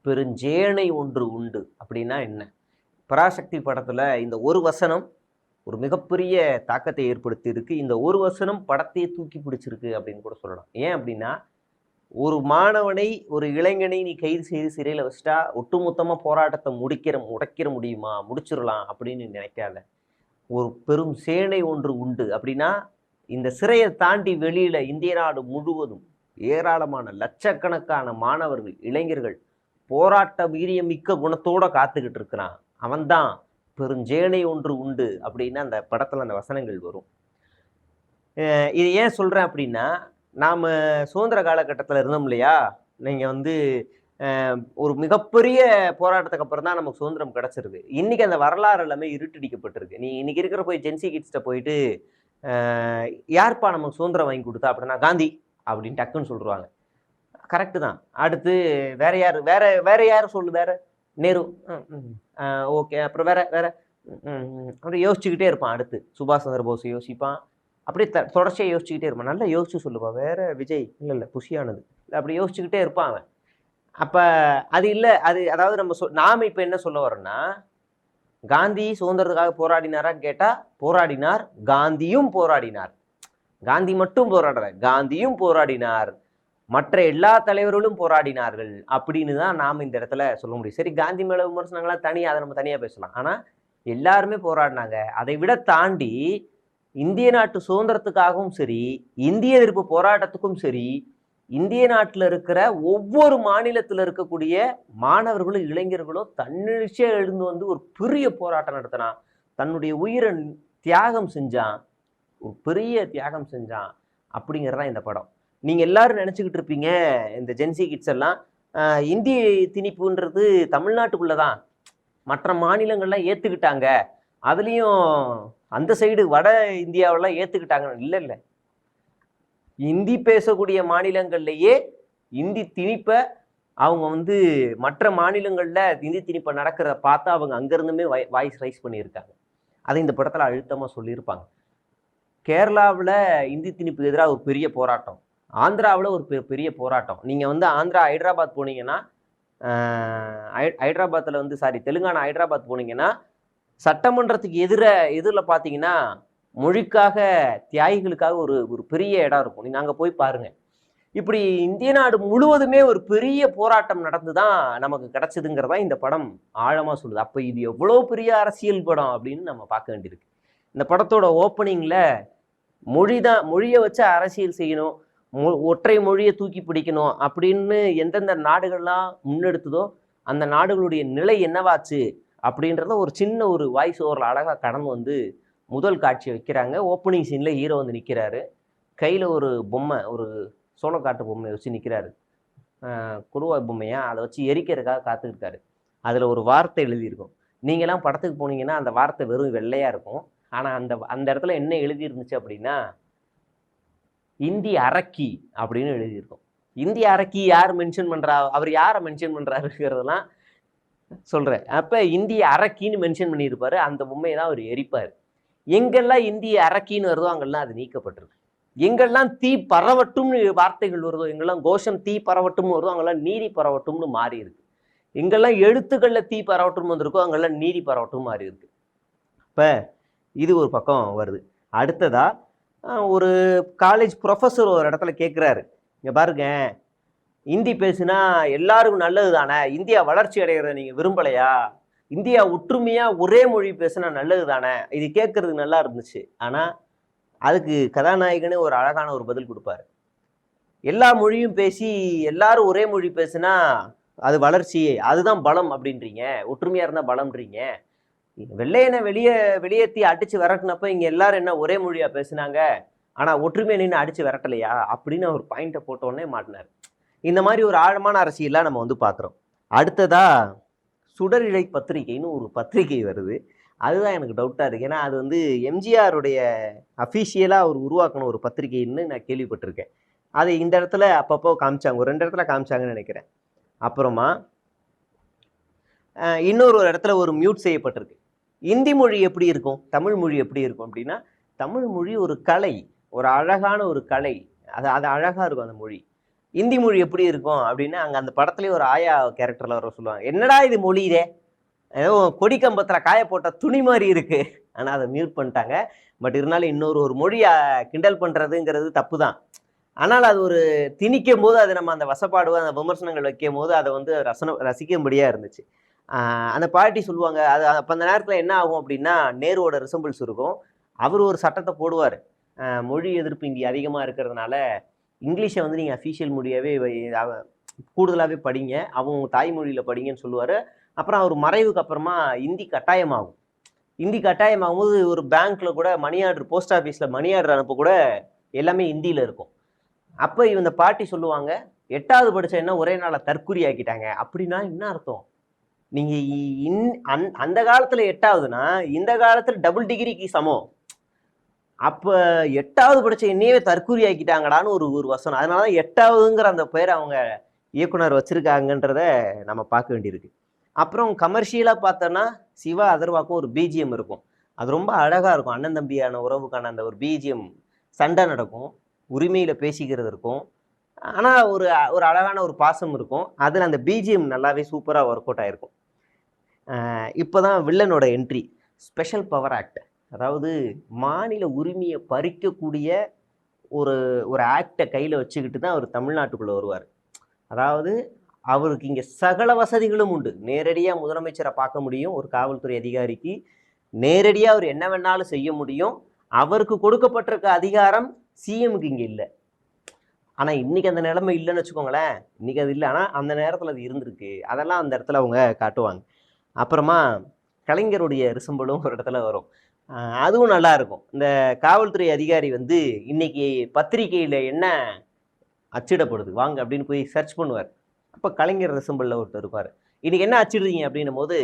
பெருஞ்சேனை ஒன்று உண்டு அப்படின்னா என்ன? பராசக்தி படத்துல இந்த ஒரு வசனம் ஒரு மிகப்பெரிய தாக்கத்தை ஏற்படுத்தி இருக்கு. இந்த ஒரு வசனம் படத்தையே தூக்கி பிடிச்சிருக்கு அப்படின்னு கூட சொல்லலாம். ஏன் அப்படின்னா, ஒரு மாணவனை, ஒரு இளைஞனை நீ கைது செய்து சிறையில வச்சுட்டா ஒட்டுமொத்தமா போராட்டத்தை முடைக்கிற முடியுமா? முடிச்சிடலாம் அப்படின்னு நினைக்காத. ஒரு பெரும் சேனை ஒன்று உண்டு அப்படின்னா, இந்த சிறையை தாண்டி வெளியில இந்திய நாடு முழுவதும் ஏராளமான லட்சக்கணக்கான மாணவர்கள், இளைஞர்கள் போராட்ட வீரியம் மிக்க குணத்தோட காத்துக்கிட்டு இருக்கிறான். அவன்தான் பெருஞ்சேனை ஒன்று உண்டு அப்படின்னு அந்த படத்துல அந்த வசனங்கள் வரும். இது ஏன் சொல்றேன் அப்படின்னா, நாம சுதந்திர காலகட்டத்தில் இருந்தோம் இல்லையா? நீங்க வந்து ஒரு மிகப்பெரிய போராட்டத்துக்கு அப்புறம் தான் நமக்கு சுதந்திரம் கிடைச்சிருக்கு. இன்னைக்கு அந்த வரலாறு எல்லாமே இருட்டடிக்கப்பட்டிருக்கு. நீ இன்னைக்கு இருக்கிற போய் ஜென்சி கிட்ஸ்ட்ட போயிட்டு யார்ப்பா நமக்கு சுதந்திரம் வாங்கி கொடுத்தா அப்படின்னா, காந்தி அப்படின்னு டக்குன்னு சொல்லுவாங்க. கரெக்டு தான். அடுத்து வேற யாரு வேற வேற யாரு சொல்லு, வேற நேரு, ஓகே, அப்புறம் வேற வேற அப்படி யோசிச்சுக்கிட்டே இருப்பான். அடுத்து சுபாஷ் சந்திர போஸ் யோசிப்பான். அப்படியே தொடர்ச்சியாக யோசிச்சுக்கிட்டே இருப்பான். நல்லா யோசிச்சு சொல்லுவான். வேற விஜய் இல்லை புஷியானது அப்படி யோசிச்சுக்கிட்டே இருப்பான் அவன். அப்போ அது இல்லை, அது அதாவது நாம இப்போ என்ன சொல்ல வரோம்னா, காந்தி சுதந்திரத்துக்காக போராடினாரான்னு கேட்டால் போராடினார். காந்தியும் போராடினார். காந்தி மட்டும் போராடுற, காந்தியும் போராடினார், மற்ற எல்லா தலைவர்களும் போராடினார்கள் அப்படின்னு தான் நாம் இந்த இடத்துல சொல்ல முடியும். சரி, காந்தி மேல விமர்சனங்கள்லாம் தனியாக, அதை நம்ம தனியாக பேசலாம். ஆனால் எல்லாருமே போராடினாங்க. அதை விட தாண்டி இந்திய நாட்டு சுதந்திரத்துக்காகவும் சரி, இந்திய எதிர்ப்பு போராட்டத்துக்கும் சரி, இந்திய நாட்டில் இருக்கிற ஒவ்வொரு மாநிலத்தில் இருக்கக்கூடிய மாணவர்களும் இளைஞர்களும் தன்னெழுச்சியாக எழுந்து வந்து ஒரு பெரிய போராட்டம் நடத்தினான். தன்னுடைய உயிரை தியாகம் செஞ்சான், ஒரு பெரிய தியாகம் செஞ்சான் அப்படிங்கிறதான் இந்த படம். நீங்க எல்லாரும் நினைச்சுக்கிட்டு இருப்பீங்க, இந்த ஜென்சி கிட்ஸ் எல்லாம் இந்தி திணிப்புன்றது தமிழ்நாட்டுக்குள்ளதான், மற்ற மாநிலங்கள்லாம் ஏத்துக்கிட்டாங்க, அதுலயும் அந்த சைடு வட இந்தியாவெல்லாம் ஏத்துக்கிட்டாங்க. இல்லை இல்லை, இந்தி பேசக்கூடிய மாநிலங்கள்லயே இந்தி திணிப்பை அவங்க வந்து மற்ற மாநிலங்கள்ல இந்தி திணிப்பை நடக்கிறத பார்த்தா அவங்க அங்கிருந்துமே வாய்ஸ் ரைஸ் பண்ணியிருக்காங்க. அதை இந்த படத்துல அழுத்தமா சொல்லியிருப்பாங்க. கேரளாவில் இந்தி திணிப்புக்கு எதிராக ஒரு பெரிய போராட்டம், ஆந்திராவில் ஒரு பெரிய போராட்டம். நீங்கள் வந்து ஆந்திரா ஹைதராபாத் போனீங்கன்னா, ஹைதராபாத்தில் வந்து தெலுங்கானா ஹைதராபாத் போனீங்கன்னா, சட்டமன்றத்துக்கு எதிரில் பார்த்தீங்கன்னா மொழிக்காக தியாகிகளுக்காக ஒரு பெரிய இடம் இருக்கும். நீங்கள் அங்கே போய் பாருங்க. இப்படி இந்திய நாடு முழுவதுமே ஒரு பெரிய போராட்டம் நடந்து தான் நமக்கு கிடைச்சதுங்கிறதா இந்த படம் ஆழமாக சொல்லுது. அப்போ இது எவ்வளோ பெரிய அரசியல் படம் அப்படின்னு நம்ம பார்க்க வேண்டியிருக்கு. இந்த படத்தோட ஓப்பனிங்கில் மொழியை வச்சு அரசியல் செய்யணும், ஒற்றை மொழியை தூக்கி பிடிக்கணும் அப்படின்னு எந்தெந்த நாடுகள்லாம் முன்னெடுத்ததோ அந்த நாடுகளுடைய நிலை என்னவாச்சு அப்படின்றத ஒரு சின்ன ஒரு வாய்ஸ் ஓவரில் அழகாக கடந்து வந்து முதல் காட்சியை வைக்கிறாங்க. ஓப்பனிங் சீனில் ஹீரோ வந்து நிற்கிறாரு, கையில் ஒரு பொம்மை, ஒரு சோளக்காட்டு பொம்மையை வச்சு நிற்கிறாரு. கொடுவா பொம்மையா, அதை வச்சு எரிக்கிறதுக்காக காத்துக்கிட்டாரு. அதில் ஒரு வார்த்தை எழுதியிருக்கும். நீங்களாம் படத்துக்கு போனீங்கன்னா அந்த வார்த்தை வெறும் வெள்ளையாக இருக்கும். ஆனால் அந்த இடத்துல என்ன எழுதியிருந்துச்சு அப்படின்னா, இந்தி அரக்கி அப்படின்னு எழுதியிருக்கும். இந்திய அரக்கி யார் மென்ஷன் பண்றா, அவர் யாரை மென்ஷன் பண்றாருங்கிறதெல்லாம் சொல்றேன். அப்ப இந்திய அரக்கின்னு மென்ஷன் பண்ணியிருப்பாரு. அந்த பொம்மையை தான் அவர் எரிப்பார். எங்கெல்லாம் இந்திய அரக்கின்னு வருதோ அங்கெல்லாம் அது நீக்கப்பட்டிருக்கு. எங்கெல்லாம் தீ பரவட்டும்னு வார்த்தைகள் வருதோ, எங்கெல்லாம் கோஷம் தீ பரவட்டும் வருதோ அங்கெல்லாம் நீதி பரவட்டும்னு மாறி இருக்கு. எங்கெல்லாம் எழுத்துக்கள்ல தீ பரவட்டும் வந்திருக்கோ அங்கெல்லாம் நீதி பரவட்டும் மாறி இருக்கு. இப்ப இது ஒரு பக்கம் வருது. அடுத்ததா ஒரு காலேஜ் ப்ரொஃபஸர் ஒரு இடத்துல கேட்குறாரு, இங்கே பாருங்க, இந்தி பேசுனா எல்லாருக்கும் நல்லது தானே, இந்தியா வளர்ச்சி அடைகிறத நீங்கள் விரும்பலையா, இந்தியா ஒற்றுமையாக ஒரே மொழி பேசுனா நல்லது தானே, இது கேட்கறதுக்கு நல்லா இருந்துச்சு. ஆனால் அதுக்கு கதாநாயகனே ஒரு அழகான ஒரு பதில் கொடுப்பாரு. எல்லா மொழியும் பேசி எல்லாரும் ஒரே மொழி பேசுனா அது வளர்ச்சி, அதுதான் பலம் அப்படின்றீங்க, ஒற்றுமையாக இருந்தால் பலம்ன்றீங்க. வெள்ளையனை வெளியேற்றி அடிச்சு விரட்டினப்ப இங்க எல்லாரும் என்ன ஒரே மொழியா பேசுனாங்க, ஆனா ஒற்றுமை நின்று அடிச்சு விரட்டலையா அப்படின்னு அவர் பாயிண்ட போட்டோடனே மாட்டினார். இந்த மாதிரி ஒரு ஆழமான அரசியலாம் நம்ம வந்து பார்க்குறோம். அடுத்ததா சுடரிழை பத்திரிகைன்னு ஒரு பத்திரிகை வருது. அதுதான் எனக்கு டவுட்டாக இருக்குது. ஏன்னா அது வந்து எம்ஜிஆருடைய அஃபீஷியலாக அவர் உருவாக்கின ஒரு பத்திரிகைன்னு நான் கேள்விப்பட்டிருக்கேன். அதை இந்த இடத்துல அப்பப்போ காமிச்சாங்க, ஒரு 2 இடத்துல காமிச்சாங்கன்னு நினைக்கிறேன். அப்புறமா இன்னொரு இடத்துல ஒரு மியூட் செய்யப்பட்டிருக்கு. இந்தி மொழி எப்படி இருக்கும், தமிழ் மொழி எப்படி இருக்கும் அப்படின்னா, தமிழ் மொழி ஒரு கலை, ஒரு அழகான ஒரு கலை, அது அழகாக இருக்கும் அந்த மொழி. இந்தி மொழி எப்படி இருக்கும் அப்படின்னு அங்கே அந்த படத்துலேயே ஒரு ஆயா கேரக்டரில் வர சொல்லுவாங்க, என்னடா இது மொழி இதே, ஏதோ கொடி கம்பத்தில் காய போட்ட துணி மாதிரி இருக்கு. ஆனால் அதை மியூட் பண்ணிட்டாங்க. பட் இருந்தாலும் இன்னொரு மொழியை கிண்டல் பண்ணுறதுங்கிறது தப்பு தான். ஆனால் அது ஒரு திணிக்கும் போது அது நம்ம அந்த வசப்பாடு அந்த விமர்சனங்கள் வைக்கும் போது அதை வந்து ரசிக்கும்படியாக இருந்துச்சு. அந்த பாட்டி சொல்லுவாங்க, அது அப்போ அந்த நேரத்தில் என்ன ஆகும் அப்படின்னா நேருவோட ரிசம்பிள்ஸ் இருக்கும். அவர் ஒரு சட்டத்தை போடுவார், மொழி எதிர்ப்பு இங்கே அதிகமாக இருக்கிறதுனால இங்கிலீஷை வந்து நீங்கள் அஃபீஷியல் மொழியாகவே கூடுதலாகவே படிங்க, அவங்க தாய்மொழியில் படிங்கன்னு சொல்லுவார். அப்புறம் அவர் மறைவுக்கு அப்புறமா இந்தி கட்டாயமாகும். இந்தி கட்டாயமாகும்போது ஒரு பேங்க்ல கூட மணி ஆர்டர், போஸ்ட் ஆஃபீஸில் மணி ஆர்டர் அனுப்ப கூட எல்லாமே இந்தியில் இருக்கும். அப்போ இந்த பாட்டி சொல்லுவாங்க, 8வது படிச்ச என்ன ஒரே நாளை தற்குறி ஆக்கிட்டாங்க. அப்படின்னா என்ன அர்த்தம்? நீங்கள் அந்த காலத்தில் 8வதுனா இந்த காலத்தில் டபுள் டிகிரிக்கு சமம். அப்போ 8வது படிச்ச என்னையவே தற்குறி ஆக்கிட்டாங்கடான்னு ஒரு வசனம். அதனால தான் 8வதுங்கிற அந்த பெயர் அவங்க இயக்குனர் வச்சிருக்காங்கன்றத நம்ம பார்க்க வேண்டியிருக்கு. அப்புறம் கமர்ஷியலாக பார்த்தோன்னா சிவா அதர்வாக்கும் ஒரு பிஜிஎம் இருக்கும். அது ரொம்ப அழகாக இருக்கும். அண்ணன் தம்பியான உறவுக்கான அந்த ஒரு பிஜிஎம், சண்டை நடக்கும், உரிமையில் பேசிக்கிறது இருக்கும், ஆனால் ஒரு அழகான ஒரு பாசம் இருக்கும். அதில் அந்த பிஜிஎம் நல்லாவே சூப்பராக ஒர்க் அவுட் ஆகிருக்கும். இப்போ தான் வில்லனோட என்ட்ரி, ஸ்பெஷல் பவர் ஆக்ட், அதாவது மாநில உரிமையை பறிக்கக்கூடிய ஒரு ஆக்டை கையில் வச்சுக்கிட்டு தான் அவர் தமிழ்நாட்டுக்குள்ளே வருவார். அதாவது அவருக்கு இங்கே சகல வசதிகளும் உண்டு. நேரடியாக முதலமைச்சரை பார்க்க முடியும் ஒரு காவல்துறை அதிகாரிக்கு, நேரடியாக அவர் என்ன வேணாலும் செய்ய முடியும். அவருக்கு கொடுக்கப்பட்டிருக்க அதிகாரம் சிஎம்க்கு இங்கே இல்லை. ஆனால் இன்னைக்கு அந்த நிலைமை இல்லைன்னு வச்சுக்கோங்களேன். இன்னைக்கு அது இல்லை, ஆனால் அந்த நேரத்தில் அது இருந்திருக்கு. அதெல்லாம் அந்த இடத்துல அவங்க காட்டுவாங்க. அப்புறமா கலைஞருடைய ரிசம்பலும் ஒரு இடத்துல வரும், அதுவும் நல்லா இருக்கும். இந்த காவல்துறை அதிகாரி வந்து இன்னைக்கு பத்திரிகையில் என்ன அச்சிடப்படுது வாங்க அப்படின்னு போய் சர்ச் பண்ணுவார். அப்போ கலைஞர் ரிசம்பிளில் ஒருத்தர் இருப்பார், இன்னைக்கு என்ன அச்சிடுறீங்க அப்படின்னும் போது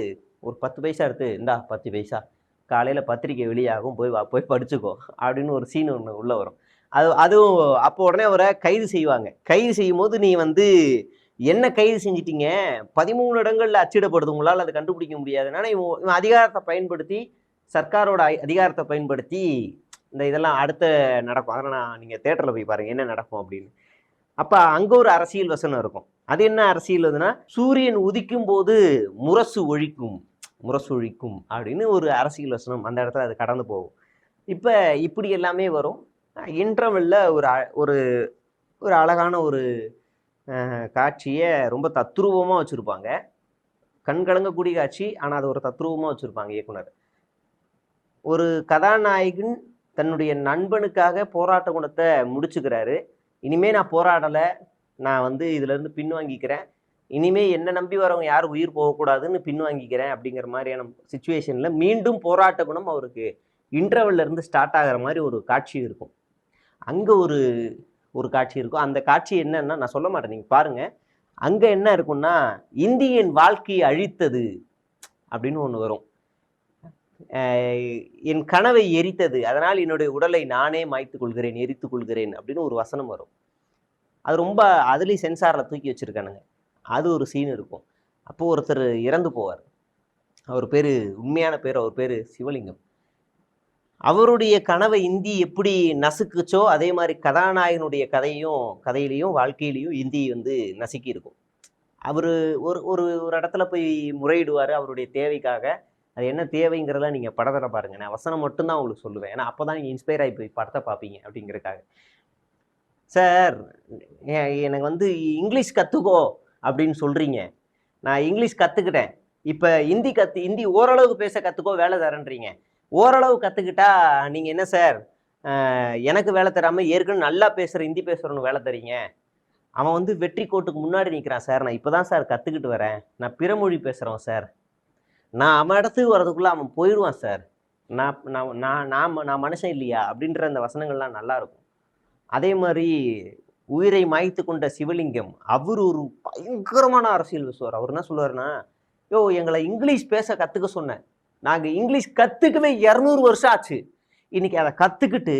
ஒரு 10 பைசா எடுத்து, இந்தா 10 பைசா, காலையில் பத்திரிக்கை வெளியாகும், போய் படிச்சுக்கோ அப்படின்னு ஒரு சீன் ஒன்று உள்ளே வரும். அதுவும் அப்போ உடனே அவரை கைது செய்வாங்க. கைது செய்யும் போது நீ வந்து என்ன கைது செஞ்சிட்டீங்க, 13 இடங்களில் அச்சிடப்படுது, உங்களால் அதை கண்டுபிடிக்க முடியாதுன்னா இவன் அதிகாரத்தை பயன்படுத்தி, சர்க்காரோட அதிகாரத்தை பயன்படுத்தி இந்த இதெல்லாம் அடுத்த நடக்கும். அதனால் நீங்கள் தேட்டரில் போய் பாருங்கள் என்ன நடக்கும் அப்படின்னு. அப்போ அங்கே ஒரு அரசியல் வசனம் இருக்கும். அது என்ன அரசியல் அதுன்னா, சூரியன் உதிக்கும் போது முரசு ஒழிக்கும் அப்படின்னு ஒரு அரசியல் வசனம் அந்த இடத்துல அது கடந்து போகும். இப்போ இப்படி எல்லாமே வரும். இன்டர்வெல்ல ஒரு ஒரு அழகான ஒரு காட்சியை ரொம்ப தத்ரூபமாக வச்சுருப்பாங்க. கண்கலங்கக்கூடிய காட்சி, ஆனால் அது ஒரு தத்ரூபமாக வச்சுருப்பாங்க இயக்குனர். ஒரு கதாநாயகன் தன்னுடைய நண்பனுக்காக போராட்ட குணத்தை முடிச்சுக்கிறாரு. இனிமேல் நான் போராடலை, நான் வந்து இதுலேருந்து பின்வாங்கிக்கிறேன், இனிமேல் என்னை நம்பி வரவங்க யாரும் உயிர் போகக்கூடாதுன்னு பின்வாங்கிக்கிறேன் அப்படிங்கிற மாதிரியான சுச்சுவேஷனில் மீண்டும் போராட்ட குணம் அவருக்கு இன்டர்வெல்ல இருந்து ஸ்டார்ட் ஆகிற மாதிரி ஒரு காட்சி இருக்கும். அங்கே ஒரு காட்சி இருக்கும். அந்த காட்சி என்னன்னா நான் சொல்ல மாட்டேன், நீங்கள் பாருங்கள். அங்கே என்ன இருக்குன்னா, இந்தியன் வாழ்க்கையை அழித்தது அப்படின்னு ஒன்று வரும். என் கனவை எரித்தது, அதனால் என்னுடைய உடலை நானே மாய்த்து கொள்கிறேன், எரித்து கொள்கிறேன் அப்படின்னு ஒரு வசனம் வரும். அது ரொம்ப அதுலேயும் சென்சாரில் தூக்கி வச்சுருக்கானுங்க. அது ஒரு சீன் இருக்கும். அப்போது ஒருத்தர் இறந்து போவார். அவர் பேர், உண்மையான பேர் அவர் பேர் சிவலிங்கம். அவருடைய கனவை இந்தி எப்படி நசுக்குச்சோ அதே மாதிரி கதாநாயகனுடைய கதையிலையும் வாழ்க்கையிலையும் இந்தி வந்து நசுக்கி இருக்கும். அவர் ஒரு இடத்துல போய் முறையிடுவார் அவருடைய தேவைக்காக. அது என்ன தேவைங்கிறதெல்லாம் நீங்கள் படத்தை பாருங்கள், நான் வசனம் மட்டும்தான் உங்களுக்கு சொல்லுவேன், ஏன்னா அப்போ தான் நீங்கள் இன்ஸ்பயர் ஆகி போய் படத்தை பார்ப்பீங்க அப்படிங்கிறதுக்காக. சார் எனக்கு வந்து இங்கிலீஷ் கற்றுக்கோ அப்படின்னு சொல்கிறீங்க, நான் இங்கிலீஷ் கற்றுக்கிட்டேன், இப்போ ஹிந்தி ஓரளவுக்கு பேச கற்றுக்கோ, வேலை தரேன்றீங்க. ஓரளவு கற்றுக்கிட்டா நீங்கள் என்ன சார் எனக்கு வேலை தராமல் ஏற்கனவே நல்லா பேசுகிற ஹிந்தி பேசுகிறவனு வேலை தரீங்க? அவன் வந்து வெற்றி கோட்டுக்கு முன்னாடி நிற்கிறான் சார், நான் இப்போ தான் சார் கற்றுக்கிட்டு வரேன், நான் பிறமொழி பேசுகிறவன் சார், நான் அவன் இடத்துக்கு வர்றதுக்குள்ளே அவன் போயிடுவான் சார், நான் மனுஷன் இல்லையா அப்படின்ற அந்த வசனங்கள்லாம் நல்லாயிருக்கும். அதே மாதிரி உயிரை மாய்த்து கொண்ட சிவலிங்கம், அவர் ஒரு பயங்கரமான அரசியல் பேசுவார். அவர் என்ன சொல்லுவார்னா, எங்களை இங்கிலீஷ் பேச கற்றுக்க சொன்னேன், நாங்கள் இங்கிலீஷ் கற்றுக்கவே 200 வருஷம் ஆச்சு, இன்னைக்கு அதை கற்றுக்கிட்டு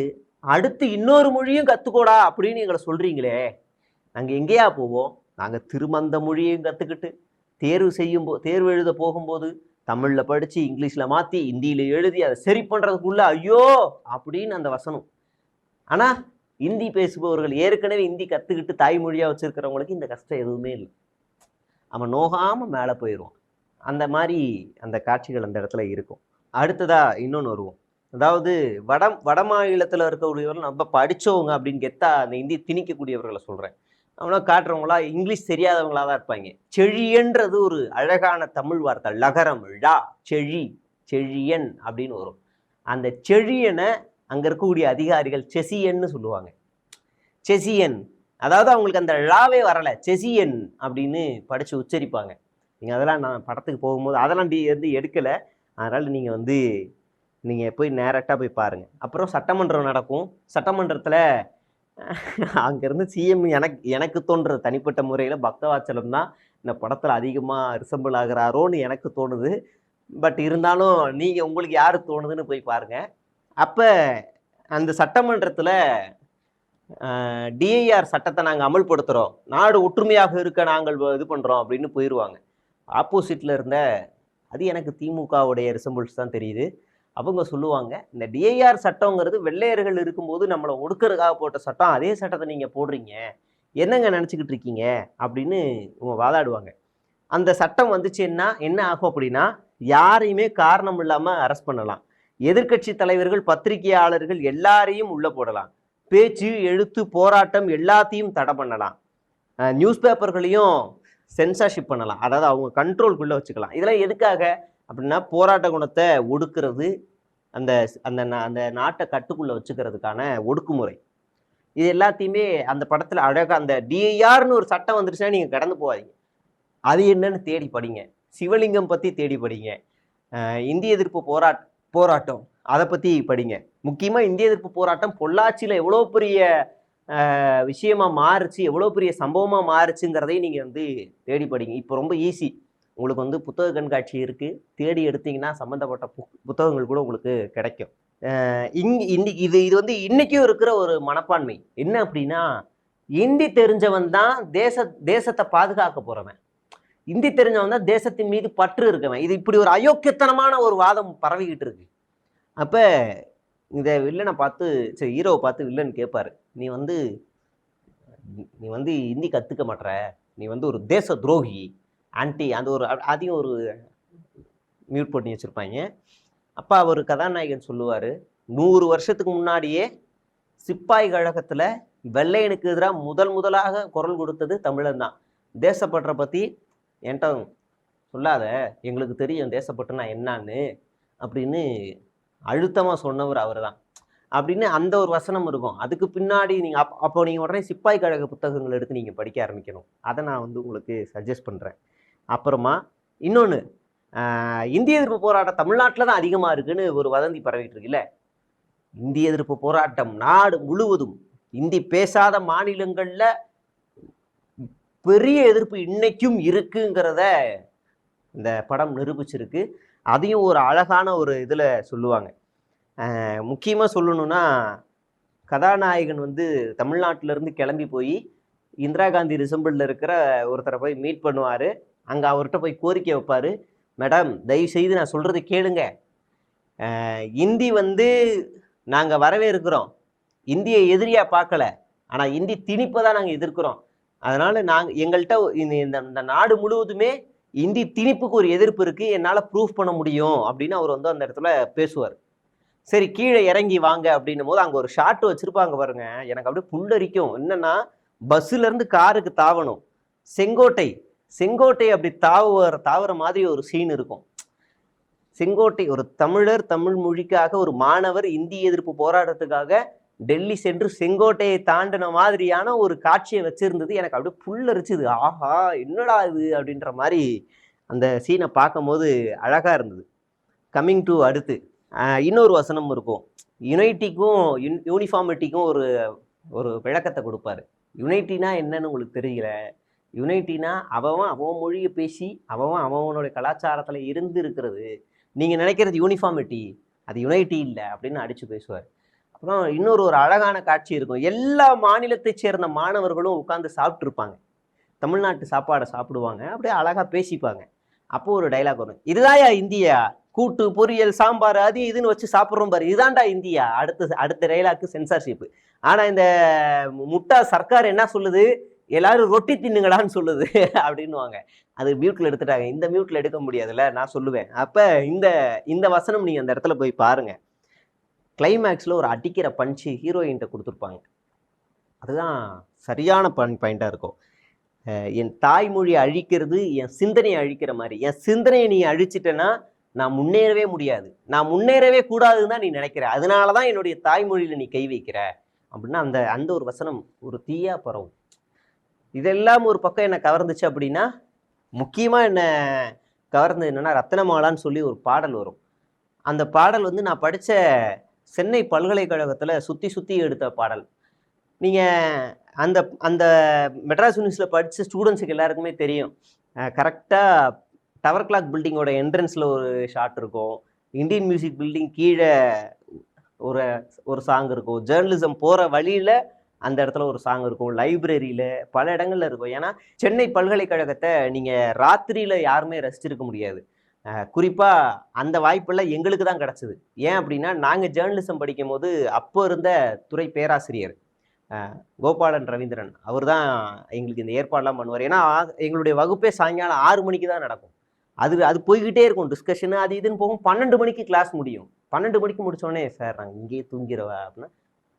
அடுத்து இன்னொரு மொழியும் கற்றுக்கோடா அப்படின்னு எங்களை சொல்கிறீங்களே, நாங்கள் எங்கேயா போவோம்? நாங்கள் திரும்ப அந்த மொழியையும் கற்றுக்கிட்டு தேர்வு எழுத போகும்போது தமிழில் படித்து இங்கிலீஷில் மாற்றி ஹிந்தியில் எழுதி அதை சரி பண்ணுறதுக்குள்ள ஐயோ அப்படின்னு அந்த வசனம். ஆனால் இந்தி பேசுபவர்கள் ஏற்கனவே இந்தி கற்றுக்கிட்டு தாய்மொழியாக வச்சுருக்கிறவங்களுக்கு இந்த கஷ்டம் எதுவுமே இல்லை. அவன் நோகாமல் மேலே போயிடுவான். அந்த மாதிரி அந்த காட்சிகள் அந்த இடத்துல இருக்கும். அடுத்ததாக இன்னொன்று வருவோம். அதாவது வட மாநிலத்தில் இருக்கக்கூடியவர்கள் நம்ம படித்தவங்க அப்படின்னு கெத்தா அந்த இந்தி திணிக்கக்கூடியவர்களை சொல்கிறேன். அவனா காட்டுறவங்களா இங்கிலீஷ் தெரியாதவங்களா தான் இருப்பாங்க. செழியன்றது ஒரு அழகான தமிழ் வார்த்தை. லகரம் ழா செழி செழியன் அப்படின்னு வரும். அந்த செழியனை அங்கே இருக்கக்கூடிய அதிகாரிகள் செசியன்னு சொல்லுவாங்க. செசியன், அதாவது அவங்களுக்கு அந்த ழாவே வரலை, செசியன் அப்படின்னு படித்து உச்சரிப்பாங்க. நீங்கள் அதெல்லாம் நான் படத்துக்கு போகும்போது அதெல்லாம் வந்து எடுக்கலை. அதனால் நீங்கள் போய் நேரட்டாக போய் பாருங்கள். அப்புறம் சட்டமன்றம் நடக்கும். சட்டமன்றத்தில் அங்கேருந்து சிஎம் எனக்கு தோன்ற தனிப்பட்ட முறையில் பக்தவாச்சலம் தான் இந்த படத்தில் அதிகமாக ரிசம்பிள் ஆகிறாரோன்னு எனக்கு தோணுது. பட் இருந்தாலும் நீங்கள் உங்களுக்கு யார் தோணுதுன்னு போய் பாருங்கள். அப்போ அந்த சட்டமன்றத்தில் டிஐஆர் சட்டத்தை நாங்கள் அமல்படுத்துகிறோம், நாடு ஒற்றுமையாக இருக்க நாங்கள் இது பண்ணுறோம் அப்படின்னு போயிடுவாங்க. ஆப்போசிட்டில் இருந்த அது எனக்கு திமுகவுடைய ரிசம்பிள்ஸ் தான் தெரியுது. அவங்க சொல்லுவாங்க, இந்த டிஐஆர் சட்டங்கிறது வெள்ளையர்கள் இருக்கும்போது நம்மளை ஒடுக்கிறதுக்காக போட்ட சட்டம், அதே சட்டத்தை நீங்கள் போடுறீங்க, என்னங்க நினச்சிக்கிட்டு இருக்கீங்க அப்படின்னு இவங்க வாதாடுவாங்க. அந்த சட்டம் வந்துச்சுன்னா என்ன ஆகும் அப்படின்னா, யாரையுமே காரணம் இல்லாமல் அரெஸ்ட் பண்ணலாம். எதிர்கட்சி தலைவர்கள், பத்திரிகையாளர்கள் எல்லாரையும் உள்ளே போடலாம். பேச்சு, எழுத்து, போராட்டம் எல்லாத்தையும் தடை பண்ணலாம். நியூஸ் பேப்பர்களையும் சென்சார்ஷிப் பண்ணலாம். அதாவது அவங்க கண்ட்ரோல்குள்ளே வச்சுக்கலாம். இதெல்லாம் எதுக்காக அப்படின்னா, போராட்ட குணத்தை ஒடுக்கிறது, அந்த அந்த அந்த நாட்டை கட்டுக்குள்ளே வச்சுக்கிறதுக்கான ஒடுக்குமுறை. இது எல்லாத்தையுமே அந்த படத்தில் அழகாக அந்த டிஐஆர்னு ஒரு சட்டம் வந்துருச்சுன்னா நீங்கள் கடந்து போவாதீங்க. அது என்னன்னு தேடி படிங்க. சிவலிங்கம் பற்றி தேடி படிங்க. இந்திய எதிர்ப்பு போராட்டம் அதை பற்றி படிங்க. முக்கியமாக இந்திய எதிர்ப்பு போராட்டம் பொள்ளாச்சியில் எவ்வளோ பெரிய விஷயமா மாறுச்சு, எவ்வளோ பெரிய சம்பவமாக மாறுச்சுங்கிறதையும் நீங்கள் தேடி படிங்க. இப்போ ரொம்ப ஈஸி, உங்களுக்கு புத்தக கண்காட்சி இருக்குது, தேடி எடுத்தீங்கன்னா சம்மந்தப்பட்ட புத்தகங்கள் கூட உங்களுக்கு கிடைக்கும். இன்னைக்கு இது இன்னைக்கும் இருக்கிற ஒரு மனப்பான்மை என்ன அப்படின்னா, இந்தி தெரிஞ்சவன் தான் தேசத்தை பாதுகாக்க போகிறவன், இந்தி தெரிஞ்சவன் தான் தேசத்தின் மீது பற்று இருக்கவன். இது இப்படி ஒரு அயோக்கியத்தனமான ஒரு வாதம் பரவிக்கிட்டு இருக்கு. அப்போ இந்த வில்லனை பார்த்து, சரி ஹீரோவை பார்த்து வில்லன் கேட்பாரு, நீ இந்தி கற்றுக்க மாட்டற, நீ ஒரு தேச துரோகி, ஆன்டி, அந்த ஒரு அதையும் ஒரு மியூட் பண்ணி வச்சுருப்பாங்க. அப்போ அவர் கதாநாயகன் சொல்லுவார், 100 வருஷத்துக்கு முன்னாடியே சிப்பாய் கழகத்தில் வெள்ளையனுக்கு எதிராக முதலாக குரல் கொடுத்தது தமிழன் தான். தேசப்பற்றை பற்றி என்கிட்ட சொல்லாத, எங்களுக்கு தெரியும் தேசப்பற்றுனா என்னான்னு அப்படின்னு அழுத்தமாக சொன்னவர் அவர் தான் அப்படின்னு அந்த ஒரு வசனம் இருக்கும். அதுக்கு பின்னாடி நீங்கள் அப்போ நீங்கள் உடனே சிப்பாய் கழக புத்தகங்கள் எடுத்து நீங்கள் படிக்க ஆரம்பிக்கணும். அதை நான் உங்களுக்கு சஜஸ்ட் பண்ணுறேன். அப்புறமா இன்னொன்று, இந்திய எதிர்ப்பு போராட்டம் தமிழ்நாட்டில் தான் அதிகமாக இருக்குன்னு ஒரு வதந்தி பரவிட்டு இருக்குல்ல. இந்திய எதிர்ப்பு போராட்டம் நாடு முழுவதும், இந்தி பேசாத மாநிலங்களில் பெரிய எதிர்ப்பு இன்னைக்கும் இருக்குங்கிறத இந்த படம் நிரூபிச்சிருக்கு. அதையும் ஒரு அழகான ஒரு இதில் சொல்லுவாங்க. முக்கியமாக சொல்லணும்னா, கதாநாயகன் தமிழ்நாட்டிலேருந்து கிளம்பி போய் இந்திரா காந்தி ரிசம்பிளில் இருக்கிற ஒருத்தரை போய் மீட் பண்ணுவார். அங்கே அவர்கிட்ட போய் கோரிக்கை வைப்பார், மேடம் தயவு செய்து நான் சொல்கிறது கேளுங்க, இந்தி நாங்கள் வரவே இருக்கிறோம், இந்தியை எதிரியாக பார்க்கல, ஆனால் இந்தி திணிப்பை தான் நாங்கள் எதிர்க்கிறோம். அதனால் எங்கள்கிட்ட இந்த நாடு முழுவதுமே இந்தி திணிப்புக்கு ஒரு எதிர்ப்பு இருக்குது, என்னால் ப்ரூஃப் பண்ண முடியும் அப்படின்னு அவர் அந்த இடத்துல பேசுவார். சரி கீழே இறங்கி வாங்க அப்படின்னும் போது அங்கே ஒரு ஷாட்டு வச்சுருப்பாங்க பாருங்க, எனக்கு அப்படியே புல்லரிக்கும். என்னென்னா, பஸ்ஸுலேருந்து காருக்கு தாவணும், செங்கோட்டை அப்படி தாவுற மாதிரி ஒரு சீன் இருக்கும். செங்கோட்டை, ஒரு தமிழர் தமிழ் மொழிக்காக ஒரு மாணவர் இந்திய எதிர்ப்பு போராட்டத்துக்காக டெல்லி சென்று செங்கோட்டையை தாண்டின மாதிரியான ஒரு காட்சியை வச்சிருந்தது. எனக்கு அப்படியே புல்லரிச்சுது. ஆஹா என்னடா இது அப்படின்ற மாதிரி அந்த சீனை பார்க்கும் போது அழகாக இருந்தது. கம்மிங் டு அடுத்து இன்னொரு வசனம் இருக்கும். யுனைட்டிக்கும் யூனிஃபார்மிட்டிக்கும் ஒரு விளக்கத்தை கொடுப்பாரு. யுனைட்டினா என்னன்னு உங்களுக்கு தெரியல, யுனைட்டினா அவன் மொழியை பேசி அவனுடைய கலாச்சாரத்தில் இருந்து இருக்கிறது. நீங்கள் நினைக்கிறது யூனிஃபார்மிட்டி, அது யுனைட்டி இல்லை அப்படின்னு அடித்து பேசுவார். அப்புறம் இன்னொரு அழகான காட்சி இருக்கும். எல்லா மாநிலத்தை சேர்ந்த மாணவர்களும் உட்காந்து சாப்பிட்ருப்பாங்க, தமிழ்நாட்டு சாப்பாடை சாப்பிடுவாங்க, அப்படியே அழகாக பேசிப்பாங்க. அப்போ ஒரு டைலாக் வரும், இதுதான்யா இந்தியா, கூட்டு பொரியல் சாம்பார் அது இதுன்னு வச்சு சாப்பிட்றோம் பாரு, இதுதான்டா இந்தியா. அடுத்த டைலாக்கு சென்சார்ஷிப். ஆனா இந்த முட்டா சர்க்கார் என்ன சொல்லுது, எல்லாரும் ரொட்டி தின்னுங்கடான்னு சொல்லுது அப்படின்னுவாங்க. அது மியூட்ல எடுத்துட்டாங்க. இந்த மியூட்ல எடுக்க முடியாதுல்ல, நான் சொல்லுவேன். அப்ப இந்த இந்த வசனம் நீங்க அந்த இடத்துல போய் பாருங்க. கிளைமேக்ஸ்ல ஒரு அடிக்கிற பஞ்சு ஹீரோயின்ட்ட கொடுத்துருப்பாங்க. அதுதான் சரியான பாயிண்டா இருக்கும். என் தாய்மொழியை அழிக்கிறது என் சிந்தனையை அழிக்கிற மாதிரி. என் சிந்தனையை நீ அழிச்சிட்டேன்னா நான் முன்னேறவே முடியாது. நான் முன்னேறவே கூடாதுன்னு தான் நீ நினைக்கிற. அதனாலதான் என்னுடைய தாய்மொழியில நீ கை வைக்கிற அப்படின்னா அந்த அந்த ஒரு வசனம் ஒரு தீயா பரவும். இதெல்லாம் ஒரு பக்கம் என்ன கவர்ந்துச்சு அப்படின்னா, முக்கியமா என்ன கவர்ந்தது என்னன்னா, ரத்னமாலான்னு சொல்லி ஒரு பாடல் வரும். அந்த பாடல் வந்து நான் படிச்ச சென்னை பல்கலைக்கழகத்துல சுத்தி சுத்தி எடுத்த பாடல். நீங்க அந்த அந்த மெட்ராஸ் யூனிவர்சிட்டியில படிச்ச ஸ்டூடெண்ட்ஸுக்கு எல்லாருக்குமே தெரியும். கரெக்டா டவர் கிளாக் பில்டிங்கோட என்ட்ரன்ஸ்ல ஒரு ஷாட் இருக்கும். இந்தியன் மியூசிக் பில்டிங் கீழே ஒரு ஒரு சாங் இருக்கும். ஜேர்னலிசம் போற வழியில அந்த இடத்துல ஒரு சாங் இருக்கும். லைப்ரரியில பல இடங்கள்ல இருக்கும். ஏன்னா சென்னை பல்கலைக்கழகத்தை நீங்க ராத்திரியில யாருமே ரசிச்சிருக்க முடியாது. குறிப்பா அந்த வாய்ப்பெல்லாம் எங்களுக்கு தான் கிடைச்சது. ஏன் அப்படின்னா, நாங்க ஜேர்னலிசம் படிக்கும் போது அப்போ இருந்த துறை பேராசிரியர் கோபாலன் ரவீந்திரன் அவர் தான் எங்களுக்கு இந்த ஏற்பாடெல்லாம் பண்ணுவார். ஏன்னா எங்களுடைய வகுப்பே சாயங்காலம் 6 மணிக்கு தான் நடக்கும். அது போய்கிட்டே இருக்கும், டிஸ்கஷனு அது இதுன்னு போகும். 12 மணிக்கு கிளாஸ் முடியும். 12 மணிக்கு முடிச்சோடனே, சார் நாங்கள் இங்கேயே தூங்கிடுவா அப்படின்னா,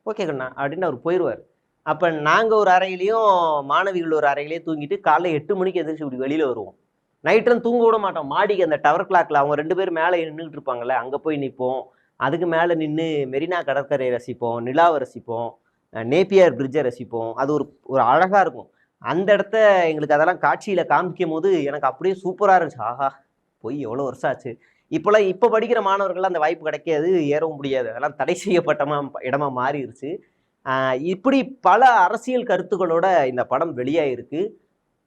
ஓகே கண்ணா அப்படின்னு அவர் போயிடுவார். அப்போ நாங்கள் ஒரு அறையிலையும் மாணவிகள் ஒரு அறையிலேயே தூங்கிட்டு காலைல 8 மணிக்கு எதிர்த்து இப்படி வெளியில் வருவோம். நைட்டும் தூங்க விட மாட்டோம். மாடிக்கு அந்த டவர் கிளாக்ல அவங்க 2 பேர் மேலே நின்றுட்டு இருப்பாங்கல்ல, அங்கே போய் நிற்போம். அதுக்கு மேலே நின்று மெரினா கடற்கரையை ரசிப்போம், நிலாவை ரசிப்போம், நேப்பியர் பிரிட்ஜை ரசிப்போம். அது ஒரு ஒரு அழகாக இருக்கும். அந்த இடத்த எங்களுக்கு அதெல்லாம் காட்சியில் காமிக்கும் போது எனக்கு அப்படியே சூப்பராக இருந்துச்சு. ஆஹா, போய் எவ்வளோ வருஷம் ஆச்சு. இப்போ படிக்கிற மாணவர்கள்லாம் அந்த வாய்ப்பு கிடைக்காது, ஏறவும் முடியாது. அதெல்லாம் தடை செய்யப்பட்டமா இடமா மாறிடுச்சு. இப்படி பல அரசியல் கருத்துக்களோட இந்த படம் வெளியாயிருக்கு.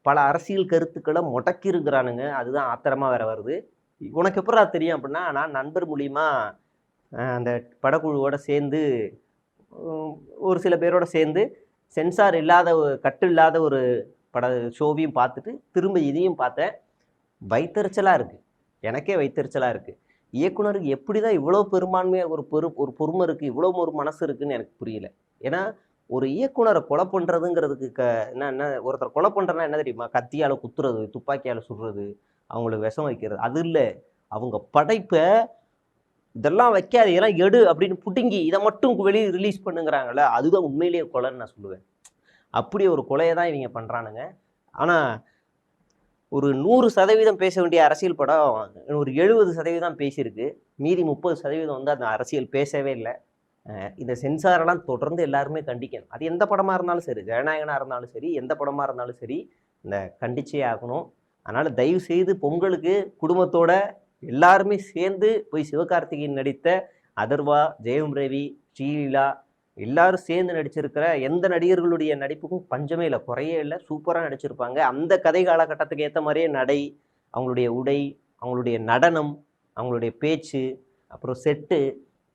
பல அரசியல் கருத்துக்களை முடக்கி இருக்கிறானுங்க. அதுதான் ஆத்திரமா வேற வருது. உனக்கு எப்படா தெரியும் அப்படின்னா, நான் நண்பர் மூலியமா அந்த படக்குழுவோட சேர்ந்து ஒரு சில பேரோட சேர்ந்து சென்சார் இல்லாத கட்டு இல்லாத ஒரு ஷோவையும் பார்த்துட்டு திரும்ப இதையும் பார்த்தேன். வைத்தறிச்சலா இருக்கு, எனக்கே வைத்தறிச்சலா இருக்கு. இயக்குனருக்கு எப்படிதான் இவ்வளோ பெரும்பான்மையாக ஒரு பொறுமை இருக்கு, இவ்வளோ ஒரு மனசு இருக்குன்னு எனக்கு புரியல. ஏன்னா ஒரு இயக்குனரை கொலை பண்றதுங்கிறதுக்கு என்ன ஒருத்தர் கொலை பண்றதுனா என்ன தெரியுமா? கத்தியால குத்துறது, துப்பாக்கியால சுடுறது, அவங்களுக்கு விஷம் வைக்கிறது. அது இல்லை, அவங்க படைப்பை இதெல்லாம் வைக்காது, இதெல்லாம் எடு அப்படின்னு புடுங்கி இதை மட்டும் வெளியே ரிலீஸ் பண்ணுங்கிறாங்கல்ல, அதுதான் உண்மையிலேயே கொலைன்னு நான் சொல்லுவேன். அப்படி ஒரு கொலையை தான் இவங்க பண்றானுங்க. ஆனா ஒரு 100% பேச வேண்டிய அரசியல் படம் ஒரு 70% பேசியிருக்கு. மீதி 30% வந்து அந்த அரசியல் பேசவே இல்லை. இந்த சென்சாரெல்லாம் தொடர்ந்து எல்லாருமே கண்டிக்கணும். அது எந்த படமா இருந்தாலும் சரி, ஜனநாயகனா இருந்தாலும் சரி, எந்த படமா இருந்தாலும் சரி, இந்த கண்டிச்சே ஆகணும். அதனால தயவு செய்து பொங்கலுக்கு குடும்பத்தோட எல்லாருமே சேர்ந்து போய் சிவகார்த்திகேயன் நடித்த அதர்வா, ஜெயம் ரவி, ஸ்ரீலீலா எல்லாரும் சேர்ந்து நடிச்சிருக்கிற எந்த நடிகர்களுடைய நடிப்புக்கும் பஞ்சமே இல்லை, குறையே இல்லை, சூப்பராக நடிச்சிருப்பாங்க. அந்த கதை காலகட்டத்துக்கு ஏற்ற மாதிரியே நடை, அவங்களுடைய உடை, அவங்களுடைய நடனம், அவங்களுடைய பேச்சு, அப்புறம் செட்டு,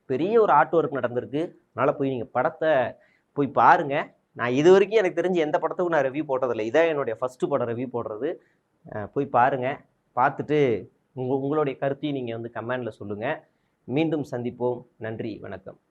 பெரிய ஒரு ஆர்ட் ஒர்க் நடந்திருக்கு. அதனால் போய் நீங்கள் படத்தை போய் பாருங்கள். நான் இது வரைக்கும் எனக்கு தெரிஞ்சு எந்த படத்துக்கும் நான் ரிவ்யூ போட்டதில்லை. இதான் என்னுடைய ஃபஸ்ட்டு படம் ரிவ்யூ போடுறது. போய் பாருங்கள். பார்த்துட்டு உங்களுடைய கருத்தையும் நீங்கள் வந்து கமெண்டில் சொல்லுங்கள். மீண்டும் சந்திப்போம். நன்றி, வணக்கம்.